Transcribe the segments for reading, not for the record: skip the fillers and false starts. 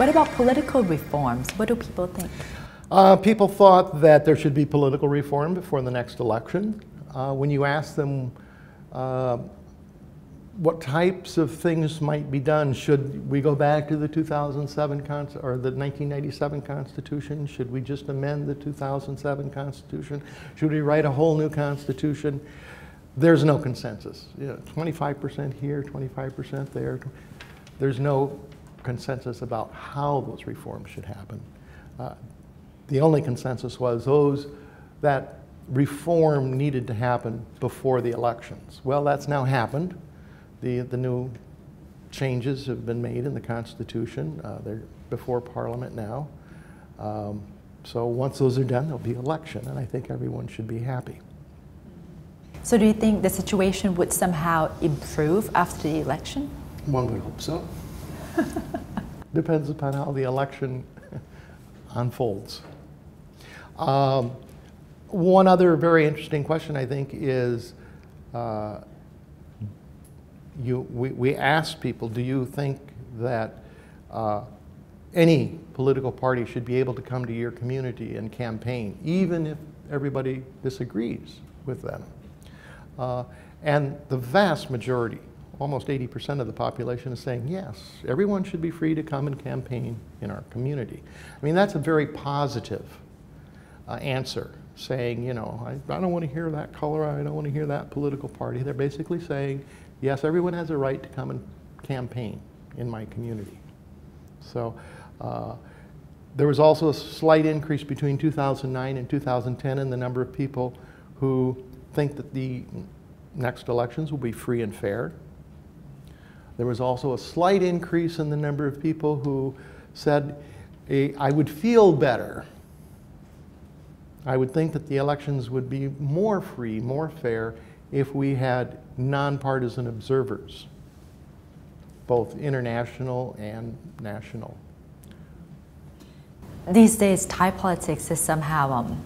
What about political reforms? What do people think? People thought that there should be political reform before the next election. When you ask them what types of things might be done, should we go back to the 2007 or the 1997 Constitution? Should we just amend the 2007 Constitution? Should we write a whole new Constitution? There's no consensus. 25% here, 25% there. There's no consensus about how those reforms should happen. The only consensus was that reform needed to happen before the elections. Well, that's now happened. The new changes have been made in the Constitution. They're before Parliament now. So once those are done, there'll be election, and I think everyone should be happy. So do you think the situation would somehow improve after the election? One would hope so. Depends upon how the election unfolds. One other very interesting question, I think, is we asked people, do you think that any political party should be able to come to your community and campaign, even if everybody disagrees with them? And the vast majority, almost 80% of the population, is saying yes, everyone should be free to come and campaign in our community. I mean, that's a very positive answer, saying, I don't want to hear that color, I don't want to hear that political party. They're basically saying, yes, everyone has a right to come and campaign in my community. So there was also a slight increase between 2009 and 2010 in the number of people who think that the next elections will be free and fair. There was also a slight increase in the number of people who said, I would feel better. I would think that the elections would be more free, more fair, if we had nonpartisan observers, both international and national. These days, Thai politics is somehow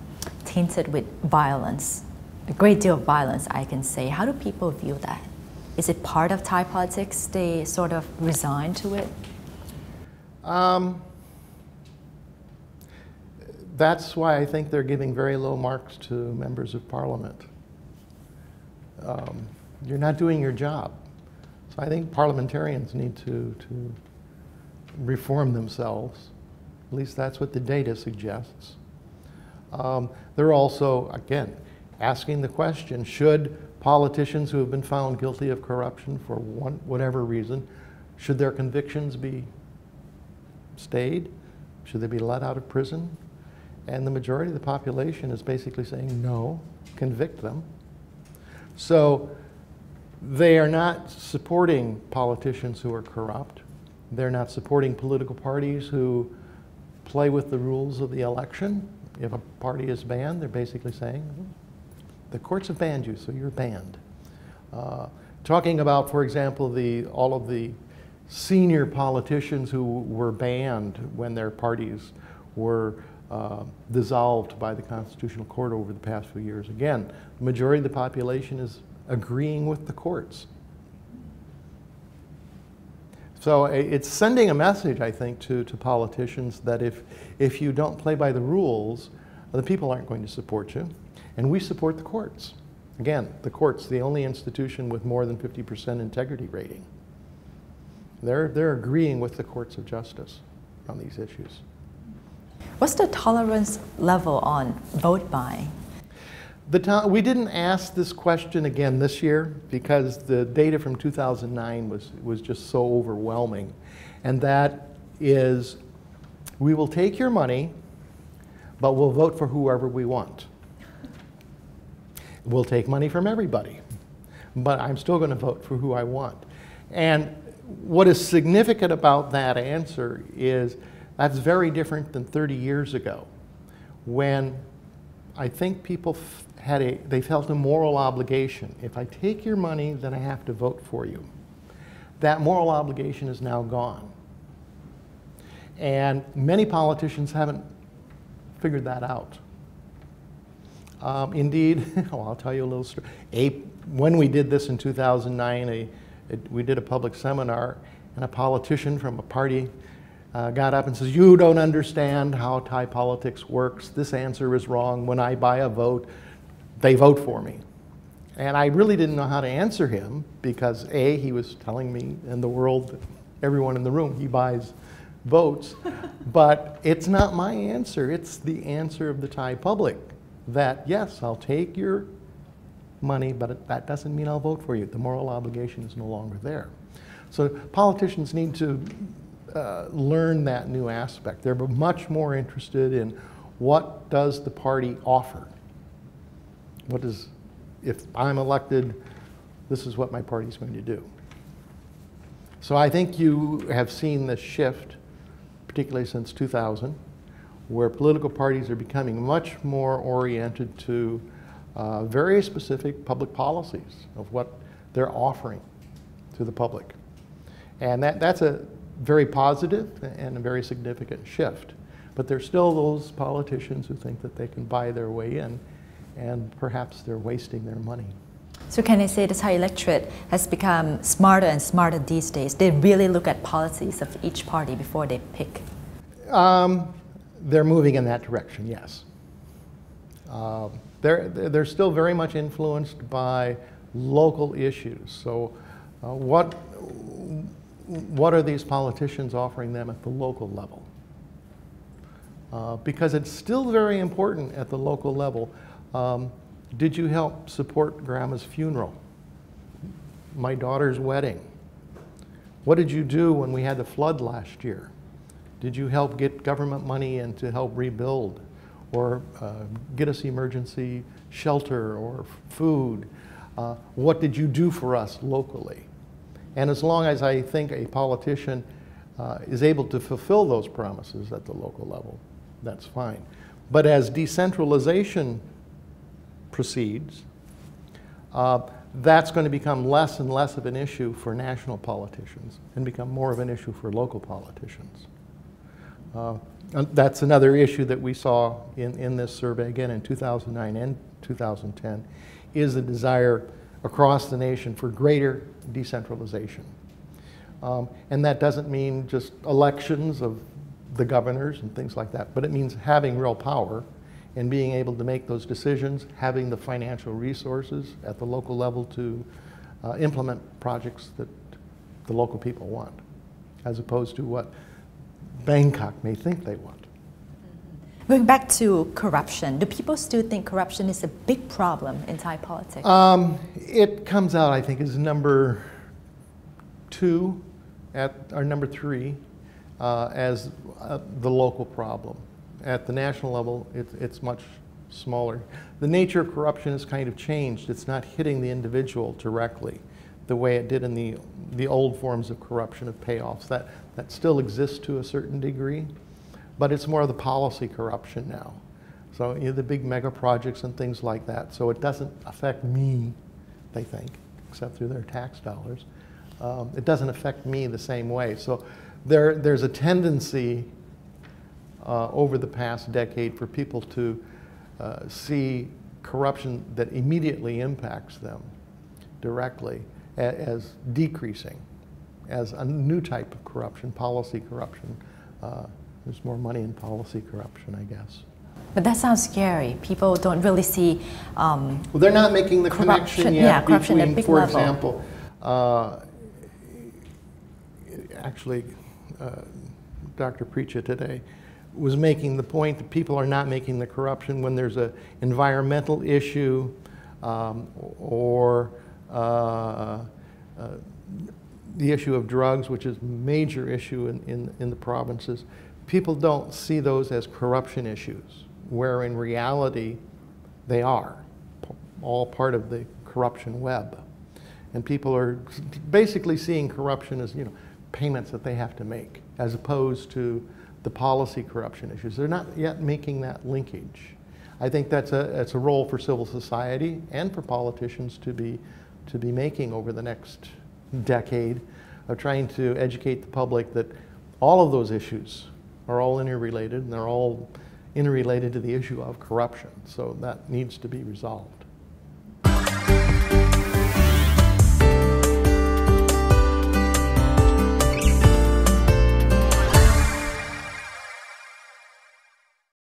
tainted with violence, a great deal of violence, I can say. How do people view that? Is it part of Thai politics? They sort of resign to it? That's why I think they're giving very low marks to members of parliament. You're not doing your job. So I think parliamentarians need to reform themselves. At least that's what the data suggests. They're also, again, asking the question, should politicians who have been found guilty of corruption for whatever reason, should their convictions be stayed? Should they be let out of prison? And the majority of the population is basically saying no, convict them. So they are not supporting politicians who are corrupt. They're not supporting political parties who play with the rules of the election. If a party is banned, they're basically saying, the courts have banned you, so you're banned. Talking about, for example, all of the senior politicians who were banned when their parties were dissolved by the Constitutional Court over the past few years. Again, the majority of the population is agreeing with the courts. So it's sending a message, I think, to politicians that if you don't play by the rules, the people aren't going to support you. And we support the courts. Again, the courts, the only institution with more than 50% integrity rating. They're agreeing with the courts of justice on these issues. What's the tolerance level on vote buying? We didn't ask this question again this year because the data from 2009 was just so overwhelming. And that is, we will take your money, but we'll vote for whoever we want. We'll take money from everybody, but I'm still going to vote for who I want. And what is significant about that answer is that's very different than 30 years ago, when I think people they felt a moral obligation. If I take your money, then I have to vote for you. That moral obligation is now gone. And many politicians haven't figured that out. Indeed, well, I'll tell you a little story. When we did this in 2009, we did a public seminar, and a politician from a party got up and says, "You don't understand how Thai politics works. This answer is wrong. When I buy a vote, they vote for me." And I really didn't know how to answer him because A, he was telling me and the world, everyone in the room, he buys votes. But it's not my answer. It's the answer of the Thai public that, yes, I'll take your money, but that doesn't mean I'll vote for you. The moral obligation is no longer there. So politicians need to learn that new aspect. They're much more interested in what does the party offer. What does, if I'm elected, this is what my party's going to do. So I think you have seen this shift, particularly since 2000, where political parties are becoming much more oriented to very specific public policies of what they're offering to the public. And that's a very positive and a very significant shift. But there's still those politicians who think that they can buy their way in, and perhaps they're wasting their money. So can I say the Thai electorate has become smarter and smarter these days? They really look at policies of each party before they pick. They're moving in that direction, yes. They're still very much influenced by local issues. So what are these politicians offering them at the local level? Because it's still very important at the local level. Did you help support Grandma's funeral? My daughter's wedding? What did you do when we had the flood last year? Did you help get government money in to help rebuild or get us emergency shelter or food? What did you do for us locally? And as long as I think a politician is able to fulfill those promises at the local level, that's fine. But as decentralization proceeds, that's going to become less and less of an issue for national politicians and become more of an issue for local politicians. And that's another issue that we saw in this survey, again in 2009 and 2010, is the desire across the nation for greater decentralization. And that doesn't mean just elections of the governors and things like that, but it means having real power and being able to make those decisions, having the financial resources at the local level to implement projects that the local people want, as opposed to what Bangkok may think they want. Going back to corruption, do people still think corruption is a big problem in Thai politics? It comes out, I think, as number 2 or number 3 as the local problem. At the national level, it's much smaller. The nature of corruption has kind of changed. It's not hitting the individual directly the way it did in the old forms of corruption of payoffs. That still exists to a certain degree, but it's more of the policy corruption now. So you know, the big mega projects and things like that. So it doesn't affect me, they think, except through their tax dollars. It doesn't affect me the same way. So there's a tendency over the past decade for people to see corruption that immediately impacts them directly as decreasing, as a new type of corruption, policy corruption. There's more money in policy corruption, I guess. But that sounds scary. People don't really see well, they're not making the connection yet corruption between, at big for level. example, actually, Dr. Preacha today was making the point that people are not making the corruption when there's an environmental issue or the issue of drugs, which is a major issue in the provinces. People don't see those as corruption issues, where in reality they are all part of the corruption web. And people are basically seeing corruption as, you know, payments that they have to make, as opposed to the policy corruption issues. They're not yet making that linkage. I think that's a role for civil society and for politicians to be making over the next decade, of trying to educate the public that all of those issues are all interrelated, and they're all interrelated to the issue of corruption. So that needs to be resolved.